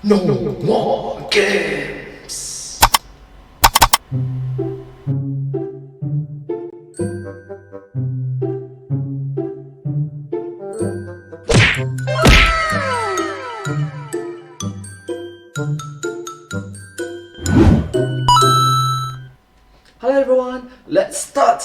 No more games! Hello everyone, let's start!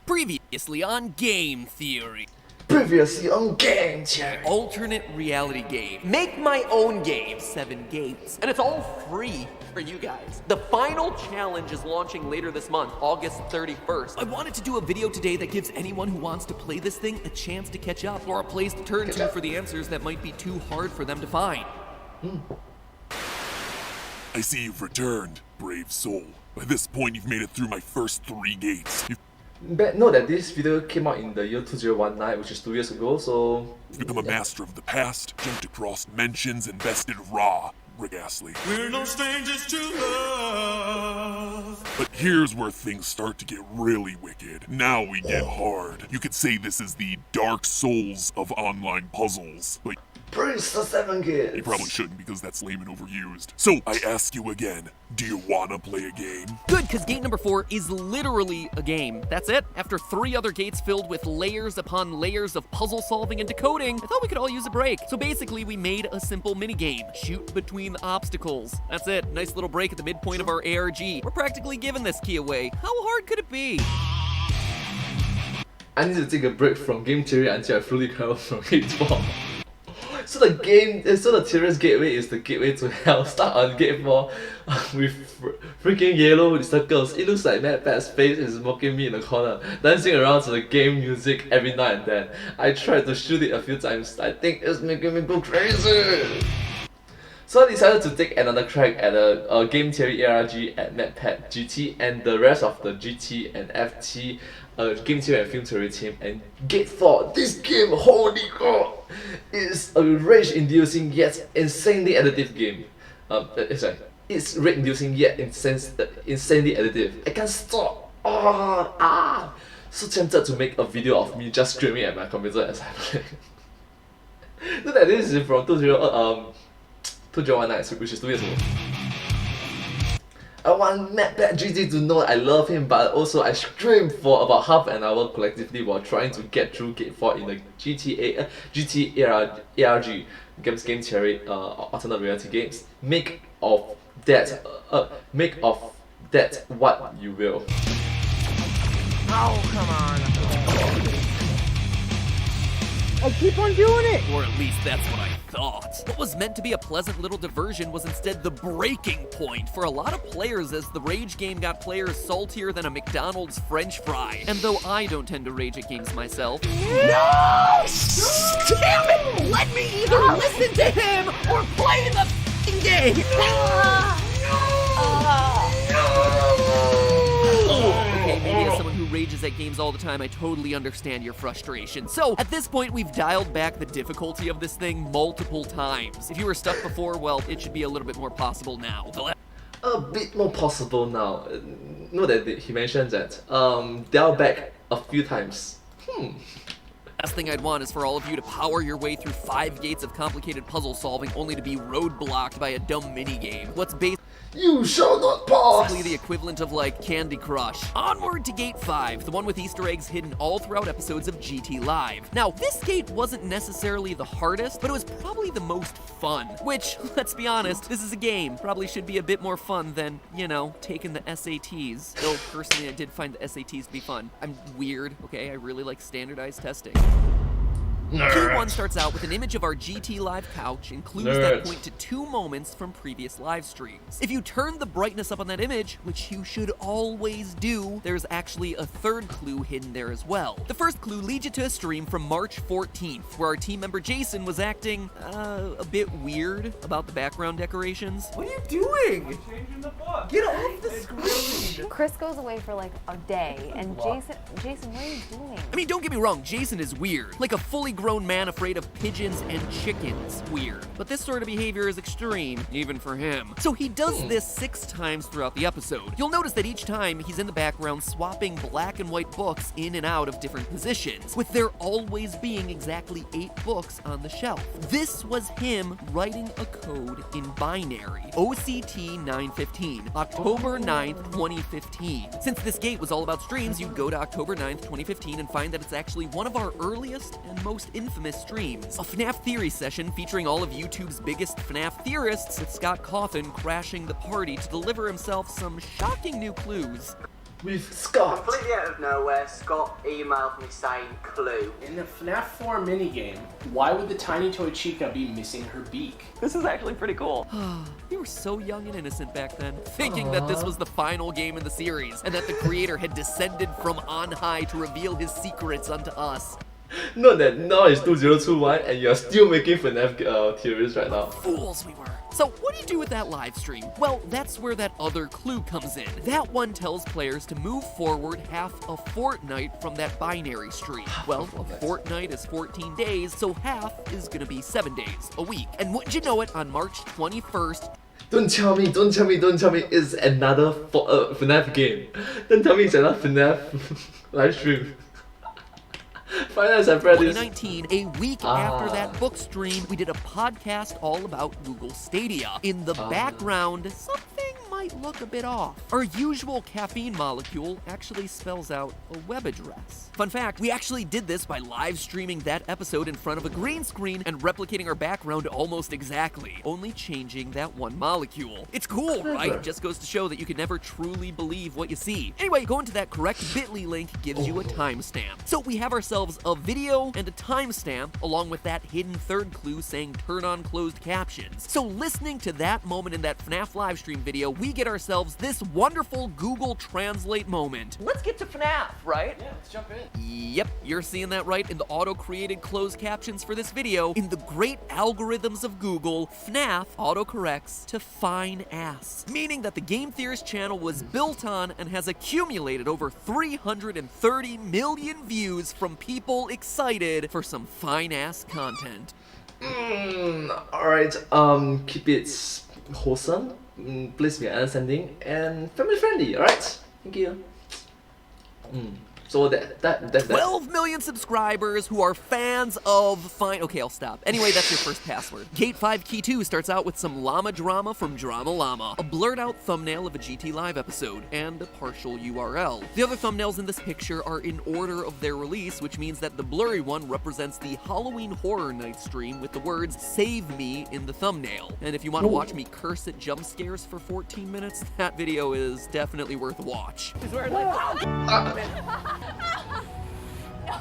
Previously on Game Theory. Previously on Game Theory. Alternate reality game. Make my own game. 7 games. And it's all free for you guys. The final challenge is launching later this month, August 31st. I wanted to do a video today that gives anyone who wants to play this thing a chance to catch up, or a place to turn to for the answers that might be too hard for them to find. I see you've returned, brave soul. By this point, you've made it through my first 3 gates. But note that this video came out in the year 2019, which is 2 years ago, so... You've become a master of the past, jumped across dimensions, and bested Ra, Rick Astley. We're no strangers to love. But here's where things start to get really wicked. Now we get hard. You could say this is the Dark Souls of online puzzles. But Praise the 7 games! you probably shouldn't because that's lame and overused. So I ask you again, do you wanna play a game? Good, because gate number 4 is literally a game. That's it. After 3 other gates filled with layers upon layers of puzzle solving and decoding, I thought we could all use a break. So basically, we made a simple minigame. Shoot between the obstacles. That's it. Nice little break at the midpoint of our ARG. We're practically giving this key away. How hard could it be? I need to take a break from game theory until I fully recover from gate 4. So the Theorist's gateway is the gateway to hell. Start on gate 4 with freaking yellow circles. It looks like MadPat's face is mocking me in the corner, dancing around to the game music every now and then. I tried to shoot it a few times. I think it's making me go crazy. So I decided to take another crack at a Game Theory ARG at MadPat GT and the rest of the GT and FT Game Theory and Film Theory team. And Gate 4, this game, holy god, is a rage-inducing yet insanely additive game. It's rage-inducing yet insanely additive. I can't stop. So tempted to make a video of me just screaming at my computer as I play. Look at this is from 2019, which is 2 years ago. I want MadPat GT to know I love him, but also I screamed for about half an hour collectively while trying to get through Gate 4 in the GT ARG Game Theory alternate reality games. Make of that what you will. Oh, come on. I keep on doing it! Or at least that's what I thought. What was meant to be a pleasant little diversion was instead the breaking point for a lot of players, as the rage game got players saltier than a McDonald's French fry. And though I don't tend to rage at games myself... No! Damn it! Let me either listen to him or play the f***ing game! Okay, maybe as someone who rages at games all the time, I totally understand your frustration. So, at this point, we've dialed back the difficulty of this thing multiple times. If you were stuck before, well, it should be a little bit more possible now. A bit more possible now. Note that he mentioned that dial back a few times. Last thing I'd want is for all of you to power your way through 5 gates of complicated puzzle solving only to be roadblocked by a dumb minigame. What's You shall not pass! basically the equivalent of like Candy Crush. Onward to Gate 5, the one with Easter eggs hidden all throughout episodes of GT Live. Now, this gate wasn't necessarily the hardest, but it was probably the most fun. Which, let's be honest, this is a game. Probably should be a bit more fun than, you know, taking the SATs. Though, personally, I did find the SATs to be fun. I'm weird, okay? I really like standardized testing. Key 1 starts out with an image of our GT Live couch and clues that point to 2 moments from previous live streams. If you turn the brightness up on that image, which you should always do, there's actually a 3rd clue hidden there as well. The first clue leads you to a stream from March 14th, where our team member Jason was acting a bit weird about the background decorations. What are you doing? I'm changing the book. Get off the screen! Chris goes away for like a day, and Jason, what are you doing? I mean, don't get me wrong, Jason is weird. Like a fully grown man afraid of pigeons and chickens. Weird. But this sort of behavior is extreme, even for him. So he does this 6 times throughout the episode. You'll notice that each time he's in the background swapping black and white books in and out of different positions, with there always being exactly 8 books on the shelf. This was him writing a code in binary. OCT 915, October 9th, 2015. Since this gate was all about streams, you go to October 9th, 2015 and find that it's actually one of our earliest and most infamous streams. A FNAF theory session featuring all of YouTube's biggest FNAF theorists, with Scott Cawthon crashing the party to deliver himself some shocking new clues. With Scott. Completely out of nowhere, Scott emailed me saying clue. In the FNAF 4 minigame, why would the tiny toy Chica be missing her beak? This is actually pretty cool. You were so young and innocent back then, thinking that this was the final game in the series, and that the creator had descended from on high to reveal his secrets unto us. Note that now it's 2021 and you're still making FNAF theories right now. Fools we were. So what do you do with that live stream? Well, that's where that other clue comes in. That one tells players to move forward half a fortnight from that binary stream. Well, a fortnight is 14 days, so half is gonna be 7 days, a week. And wouldn't you know it, on March 21st, Don't tell me it's another FNAF game. Don't tell me it's another FNAF live stream. Finance and Freddy's. 2019, a week after that book stream, we did a podcast all about Google Stadia. In the background, something might look a bit off. Our usual caffeine molecule actually spells out a web address. Fun fact, we actually did this by live streaming that episode in front of a green screen and replicating our background almost exactly, only changing that one molecule. It's cool, right? It just goes to show that you can never truly believe what you see. Anyway, going to that correct bit.ly link gives you a timestamp. So we have ourselves a video and a timestamp, along with that hidden third clue saying turn on closed captions. So listening to that moment in that FNAF livestream video, we get ourselves this wonderful Google Translate moment. Let's get to FNAF, right? Yeah, let's jump in. Yep, you're seeing that right in the auto-created closed captions for this video. In the great algorithms of Google, FNAF autocorrects to fine ass, meaning that the Game Theorist channel was built on and has accumulated over 330 million views from people excited for some fine ass content. Alright, keep it wholesome, please be understanding, and family friendly, alright? Thank you. So that's 12 million subscribers who are fans of fine. Okay, I'll stop. Anyway, that's your first password. Gate 5 Key 2 starts out with some llama drama from Drama Llama, a blurred out thumbnail of a GT Live episode, and a partial URL. The other thumbnails in this picture are in order of their release, which means that the blurry one represents the Halloween Horror Night stream with the words "Save Me" in the thumbnail. And if you want to watch me curse at jump scares for 14 minutes, that video is definitely worth a watch.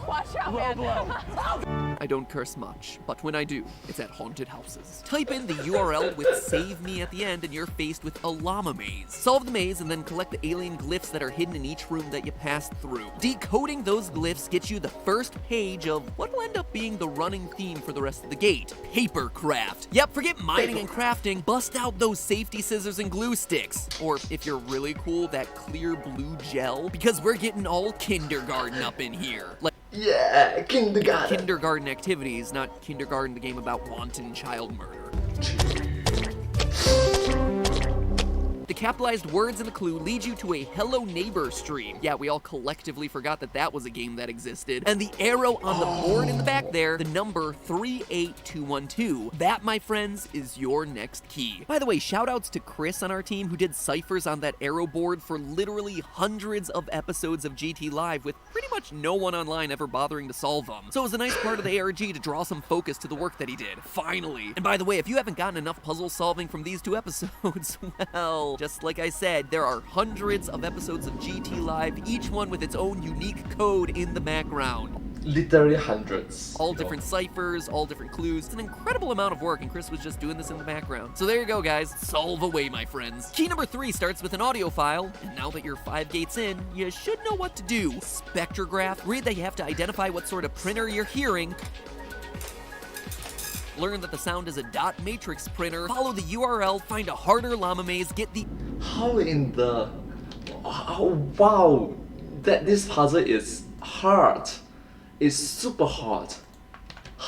Watch out, man. I don't curse much, but when I do, it's at haunted houses. Type in the URL with "Save Me" at the end and you're faced with a llama maze. Solve the maze and then collect the alien glyphs that are hidden in each room that you passed through. Decoding those glyphs gets you the first page of what will end up being the running theme for the rest of the gate: papercraft. Yep, forget mining and crafting, bust out those safety scissors and glue sticks. Or if you're really cool, that clear blue gel, because we're getting all kindergarten up in here. Like, yeah, kindergarten. Kindergarten activities, not Kindergarten, the game about wanton child murder. The capitalized words in the clue lead you to a Hello Neighbor stream. Yeah, we all collectively forgot that that was a game that existed. And the arrow on the board in the back there, the number 38212. That, my friends, is your next key. By the way, shoutouts to Chris on our team who did ciphers on that arrow board for literally hundreds of episodes of GT Live with pretty much no one online ever bothering to solve them. So it was a nice part of the ARG to draw some focus to the work that he did. Finally. And by the way, if you haven't gotten enough puzzle solving from these 2 episodes, well, just like I said, there are hundreds of episodes of GT Live, each one with its own unique code in the background. Literally hundreds. All different ciphers, all different clues. It's an incredible amount of work, and Chris was just doing this in the background. So there you go, guys. Solve away, my friends. Key number 3 starts with an audio file, and now that you're 5 gates in, you should know what to do. Spectrograph. Read that you have to identify what sort of printer you're hearing. Learn that the sound is a dot matrix printer. Follow the URL, find a harder llama maze, get the... How in the... Oh, wow. That this puzzle is hard. It's super hard.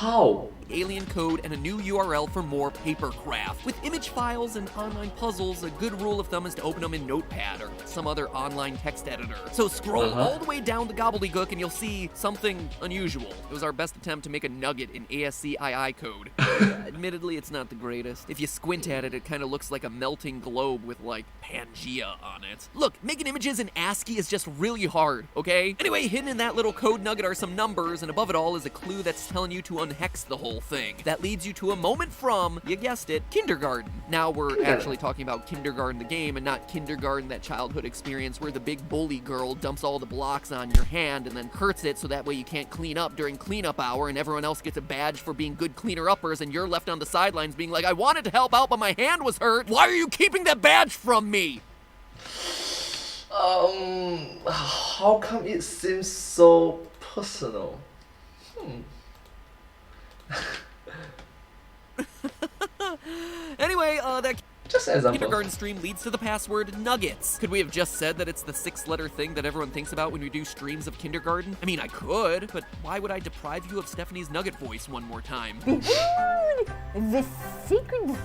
How? alien code, and a new URL for more papercraft. With image files and online puzzles, a good rule of thumb is to open them in Notepad or some other online text editor. So scroll all the way down the gobbledygook and you'll see something unusual. It was our best attempt to make a nugget in ASCII code. Admittedly, it's not the greatest. If you squint at it, it kind of looks like a melting globe with, like, Pangea on it. Look, making images in ASCII is just really hard, okay? Anyway, hidden in that little code nugget are some numbers, and above it all is a clue that's telling you to unhex the whole thing. That leads you to a moment from, you guessed it, kindergarten. Now we're actually talking about kindergarten the game and not kindergarten that childhood experience where the big bully girl dumps all the blocks on your hand and then hurts it so that way you can't clean up during cleanup hour and everyone else gets a badge for being good cleaner-uppers and you're left on the sidelines being like, I wanted to help out but my hand was hurt. Why are you keeping that badge from me? How come it seems so personal? Anyway, that just an example. kindergarten stream leads to the password nuggets. Could we have just said that it's the 6-letter thing that everyone thinks about when we do streams of kindergarten? I mean, I could, but why would I deprive you of Stephanie's nugget voice one more time? The secret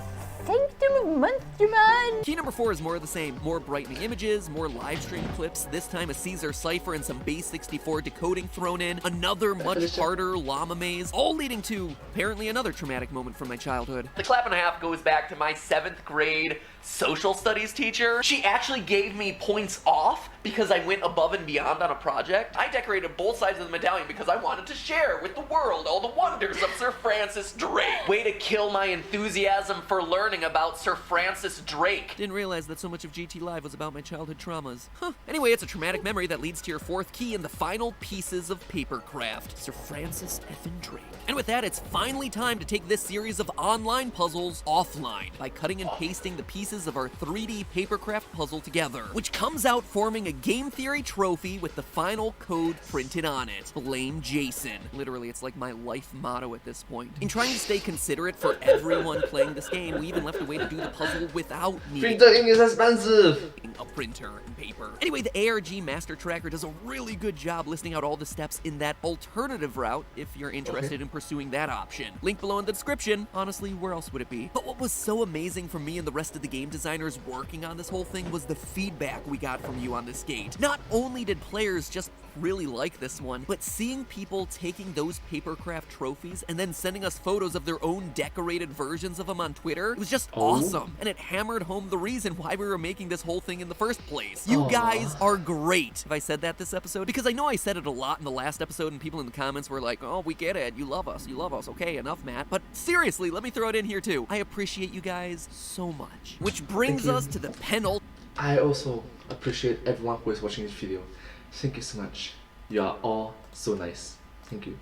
sanctum of Monsterman! Key number 4 is more of the same. More brightening images, more live stream clips, this time a Caesar cipher and some base 64 decoding thrown in, another much harder llama maze, all leading to apparently another traumatic moment from my childhood. The clap and a half goes back to my 7th grade social studies teacher. She actually gave me points off because I went above and beyond on a project. I decorated both sides of the medallion because I wanted to share with the world all the wonders of Sir Francis Drake. Way to kill my enthusiasm for learning about Sir Francis Drake. Didn't realize that so much of GT Live was about my childhood traumas. Anyway, it's a traumatic memory that leads to your 4th key and the final pieces of papercraft. Sir Francis effing Drake. And with that, it's finally time to take this series of online puzzles offline by cutting and pasting the pieces of our 3D papercraft puzzle together, which comes out forming a Game Theory trophy with the final code printed on it. Blame Jason. Literally, it's like my life motto at this point. In trying to stay considerate for everyone playing this game, we even left a way to do the puzzle without needing Printer ink is expensive! a printer and paper. Anyway, the ARG Master Tracker does a really good job listing out all the steps in that alternative route if you're interested in pursuing that option. Link below in the description. Honestly, where else would it be? But what was so amazing for me and the rest of the game designers working on this whole thing was the feedback we got from you on this gate. Not only did players just really like this one, but seeing people taking those papercraft trophies and then sending us photos of their own decorated versions of them on Twitter, it was just awesome. And it hammered home the reason why we were making this whole thing in the first place. You guys are great. Have I said that this episode? Because I know I said it a lot in the last episode and people in the comments were like, oh, we get it. You love us. You love us. Okay, enough, Matt. But seriously, let me throw it in here too. I appreciate you guys so much. Which brings us to the penultimate. I also appreciate everyone who is watching this video. Thank you so much. You are all so nice. Thank you.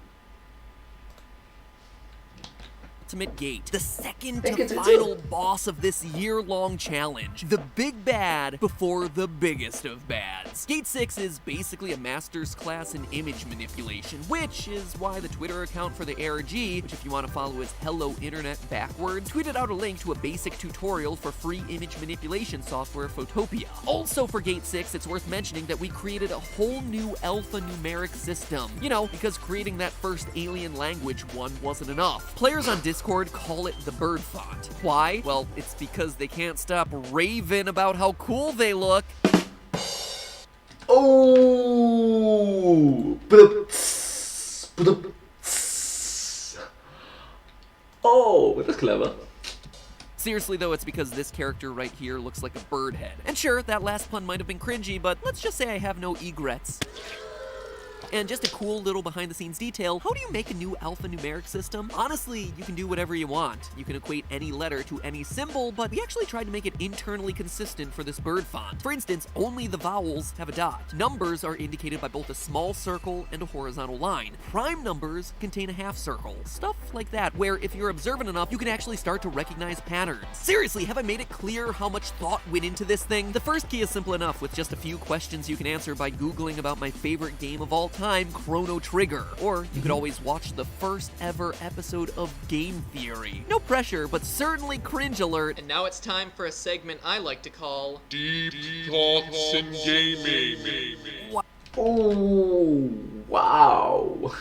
Gate, the second to final boss of this year-long challenge, the big bad before the biggest of bads. Gate 6 is basically a master's class in image manipulation, which is why the Twitter account for the ARG, which if you want to follow is Hello Internet backwards, tweeted out a link to a basic tutorial for free image manipulation software Photopia. Also for Gate 6, it's worth mentioning that we created a whole new alphanumeric system. You know, because creating that first alien language one wasn't enough. Players on Discord call it the bird font. Why? Well, it's because they can't stop raving about how cool they look. Oh! Oh, that's clever. Seriously though, it's because this character right here looks like a bird head. And sure, that last pun might have been cringy, but let's just say I have no egrets. And just a cool little behind-the-scenes detail, how do you make a new alphanumeric system? Honestly, you can do whatever you want. You can equate any letter to any symbol, but we actually tried to make it internally consistent for this bird font. For instance, only the vowels have a dot. Numbers are indicated by both a small circle and a horizontal line. Prime numbers contain a half circle. Stuff like that, where if you're observant enough, you can actually start to recognize patterns. Seriously, have I made it clear how much thought went into this thing? The first key is simple enough, with just a few questions you can answer by Googling about my favorite game of all time, Chrono Trigger. Or you could always watch the first ever episode of Game Theory. No pressure, but certainly cringe alert. And now it's time for a segment I like to call Deep Thoughts in Gaming. Oh, wow.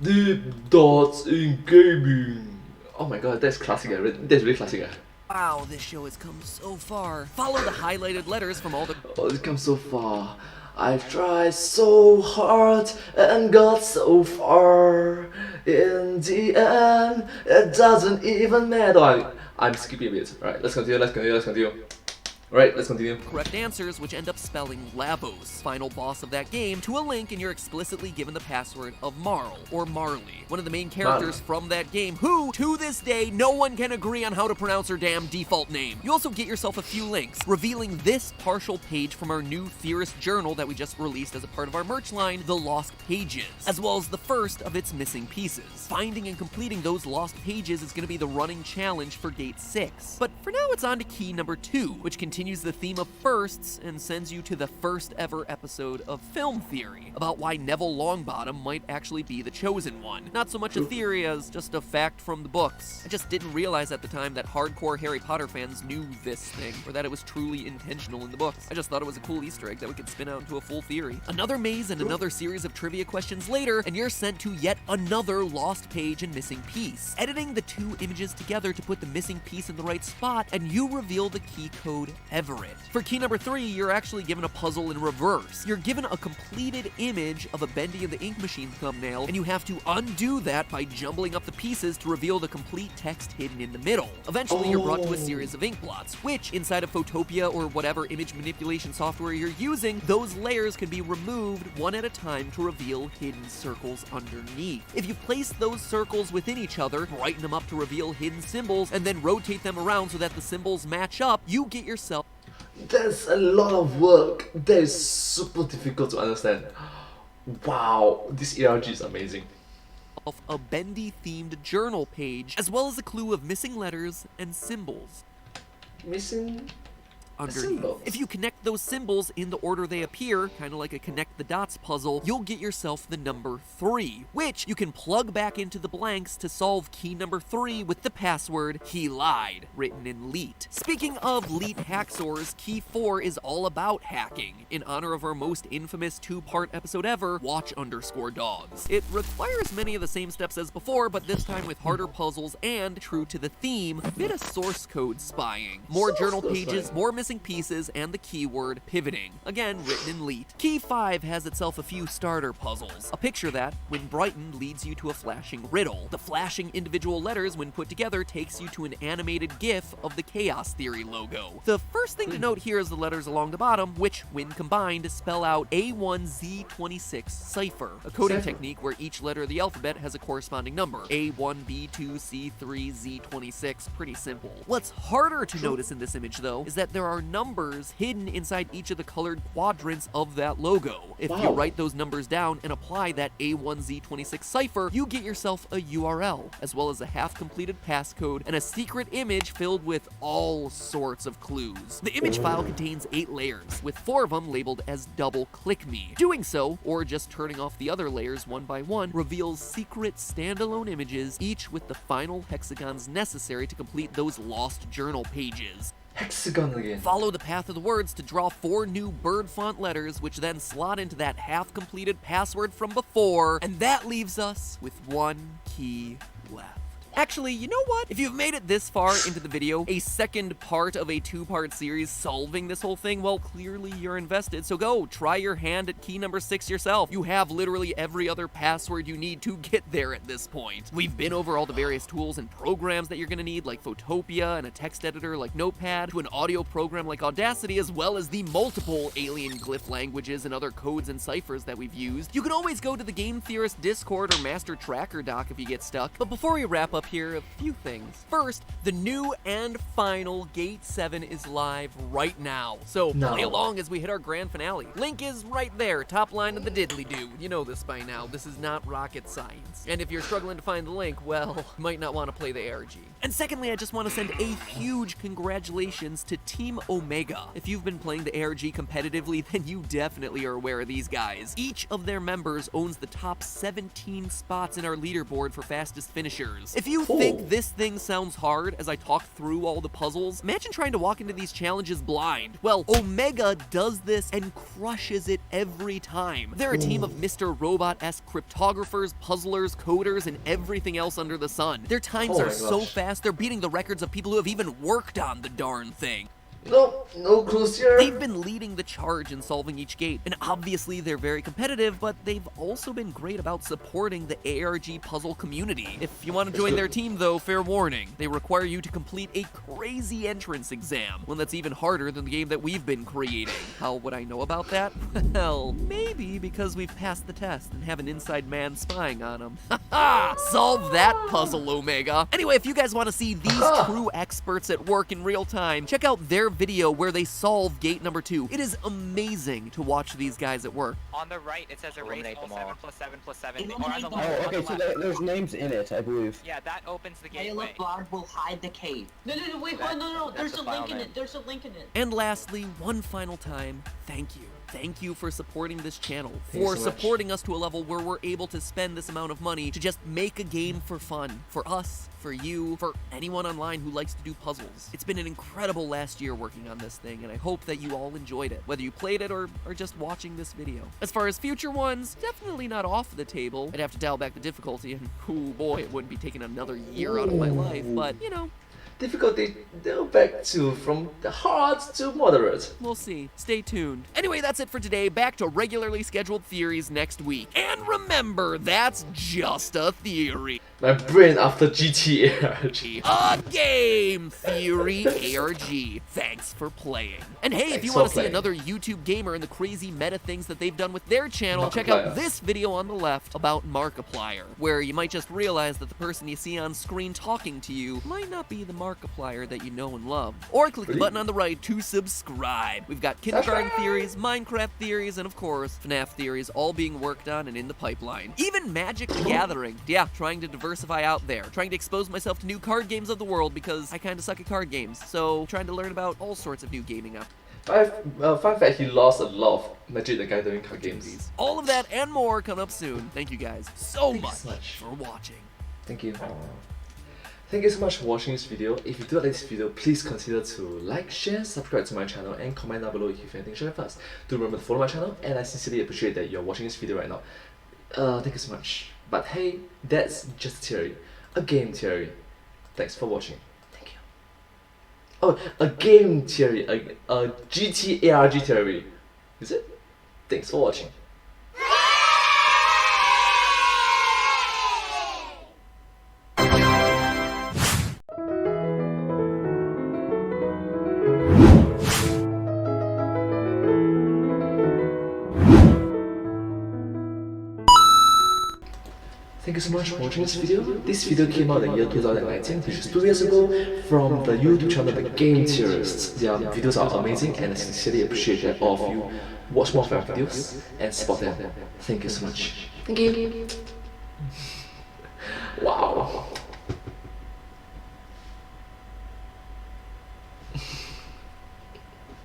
Deep thoughts in gaming. Oh my god, that's classic. That's really classic. Wow, this show has come so far. Follow the highlighted letters from all the... Oh, it's come so far. I've tried so hard and got so far. In the end, it doesn't even matter. I'm skipping a bit. Alright, let's continue. Alright, let's continue. correct answers, which end up spelling Labos, final boss of that game, to a link, and you're explicitly given the password of Marl, or Marley, one of the main characters from that game, who, to this day, no one can agree on how to pronounce her damn default name. You also get yourself a few links, revealing this partial page from our new Theorist journal that we just released as a part of our merch line, The Lost Pages, as well as the first of its missing pieces. Finding and completing those lost pages is going to be the running challenge for Gate 6. But for now, it's on to key number 2, which continues the theme of firsts and sends you to the first ever episode of Film Theory, about why Neville Longbottom might actually be the chosen one. Not so much a theory as just a fact from the books. I just didn't realize at the time that hardcore Harry Potter fans knew this thing, or that it was truly intentional in the books. I just thought it was a cool Easter egg that we could spin out into a full theory. Another maze and another series of trivia questions later, and you're sent to yet another lost page and missing piece. Editing the two images together to put the missing piece in the right spot, and you reveal the key code Everett. For key number 3, you're actually given a puzzle in reverse. You're given a completed image of a Bendy and the Ink Machine thumbnail, and you have to undo that by jumbling up the pieces to reveal the complete text hidden in the middle. Eventually, you're brought to a series of ink blots, which, inside of Photopia or whatever image manipulation software you're using, those layers can be removed one at a time to reveal hidden circles underneath. If you place those circles within each other, brighten them up to reveal hidden symbols, and then rotate them around so that the symbols match up, you get yourself... That's a lot of work. That is super difficult to understand. Wow, this ARG is amazing. A Bendy-themed journal page, as well as a clue of missing letters and symbols. Missing underneath. If you connect those symbols in the order they appear, kind of like a connect the dots puzzle, you'll get yourself the number 3, which you can plug back into the blanks to solve key number 3 with the password he lied, written in Leet. Speaking of Leet hacksaws, key 4 is all about hacking, in honor of our most infamous 2-part episode ever, Watch_Dogs. It requires many of the same steps as before, but this time with harder puzzles and, true to the theme, a bit of source code spying. More journal pages, more missing pieces, and the keyword pivoting, again written in Leet. Key 5 has itself a few starter puzzles. A picture that, when brightened, leads you to a flashing riddle. The flashing individual letters, when put together, takes you to an animated GIF of the Chaos Theory logo. The first thing to note here is the letters along the bottom, which, when combined, spell out A1Z26 cipher, a coding technique where each letter of the alphabet has a corresponding number. A1, B2, C3, Z26, pretty simple. What's harder to notice in this image, though, is that there are numbers hidden inside each of the colored quadrants of that logo. If you write those numbers down and apply that A1Z26 cipher, you get yourself a URL, as well as a half-completed passcode and a secret image filled with all sorts of clues. The image file contains 8 layers, with 4 of them labeled as double click me. Doing so, or just turning off the other layers one by one, reveals secret standalone images, each with the final hexagons necessary to complete those lost journal pages. Hexagon again. Follow the path of the words to draw 4 new bird font letters, which then slot into that half-completed password from before, and that leaves us with 1 key left. Actually, you know what? If you've made it this far into the video, a second part of a 2-part series solving this whole thing, well, clearly you're invested, so go, try your hand at key number 6 yourself. You have literally every other password you need to get there at this point. We've been over all the various tools and programs that you're gonna need, like Photopia and a text editor like Notepad, to an audio program like Audacity, as well as the multiple alien glyph languages and other codes and ciphers that we've used. You can always go to the Game Theorist Discord or Master Tracker doc if you get stuck, but before we wrap up here, a few things. First, the new and final Gate 7 is live right now, so play along as we hit our grand finale. Link is right there, top line of the diddly-doo. You know this by now, this is not rocket science. And if you're struggling to find the link, well, you might not want to play the ARG. And secondly, I just want to send a huge congratulations to Team Omega. If you've been playing the ARG competitively, then you definitely are aware of these guys. Each of their members owns the top 17 spots in our leaderboard for fastest finishers. If you you think this thing sounds hard as I talk through all the puzzles, imagine trying to walk into these challenges blind. Well, Omega does this and crushes it every time. They're a team of Mr. Robot-esque cryptographers, puzzlers, coders, and everything else under the sun. Their times are so fast, they're beating the records of people who have even worked on the darn thing. No clues here. They've been leading the charge in solving each gate, and obviously they're very competitive, but they've also been great about supporting the ARG puzzle community. If you want to join their team though, fair warning, they require you to complete a crazy entrance exam, one that's even harder than the game that we've been creating. How would I know about that? Well, maybe because we've passed the test and have an inside man spying on them. Haha! Solve that puzzle, Omega! Anyway, if you guys want to see these true experts at work in real time, check out their video where they solve gate number 2. It is amazing to watch these guys at work. On the right, it says erase all 7 plus 7 plus 7. Or on the Oh, left, okay, so there's names in it, I believe. yeah, that opens the gateway. Blood will hide the cave. No, wait, no. There's a link in it. There's a link in it. And lastly, one final time, thank you. Thank you for supporting this channel, for supporting us to a level where we're able to spend this amount of money to just make a game for fun, for us, for you, for anyone online who likes to do puzzles. It's been an incredible last year working on this thing, and I hope that you all enjoyed it, whether you played it or just watching this video. As far as future ones, definitely not off the table. I'd have to dial back the difficulty, and oh boy, it wouldn't be taking another year out of my life, but, you know, difficulty back to from the hard to moderate. We'll see. Stay tuned. Anyway, that's it for today. Back to regularly scheduled theories next week. And remember, that's just a theory. My brain after GTA A Game Theory ARG. Thanks for playing. And hey, if you want to see another YouTube gamer and the crazy meta things that they've done with their channel, check out this video on the left about Markiplier, where you might just realize that the person you see on screen talking to you might not be the Markiplier that you know and love. Or click the button on the right to subscribe. We've got kindergarten theories, Minecraft theories, and of course, FNAF theories all being worked on and in the pipeline. Even Magic the Gathering. Yeah, trying to diversify out there. Trying to expose myself to new card games of the world because I kind of suck at card games. So trying to learn about all sorts of new gaming up. Fun fact, he lost a lot of Magic the Gathering card games. All of that and more coming up soon. Thank you guys so much for watching. Thank you. Thank you so much for watching this video. If you do like this video, please consider to like, share, subscribe to my channel, and comment down below if you have anything to share with us. Do remember to follow my channel, and I sincerely appreciate that you're watching this video right now. Thank you so much. But hey, that's just a theory. A game theory. Thanks for watching. Thank you. Oh, a game theory. A GTARG theory. Is it? Thanks for watching. Thank you so much for watching this video. This video came out in the year 2019, which is 2 years ago, from the YouTube channel The Game Theorists. Their videos are amazing and I sincerely appreciate that all of you watch more of their videos and support them. Thank you so much. Thank you.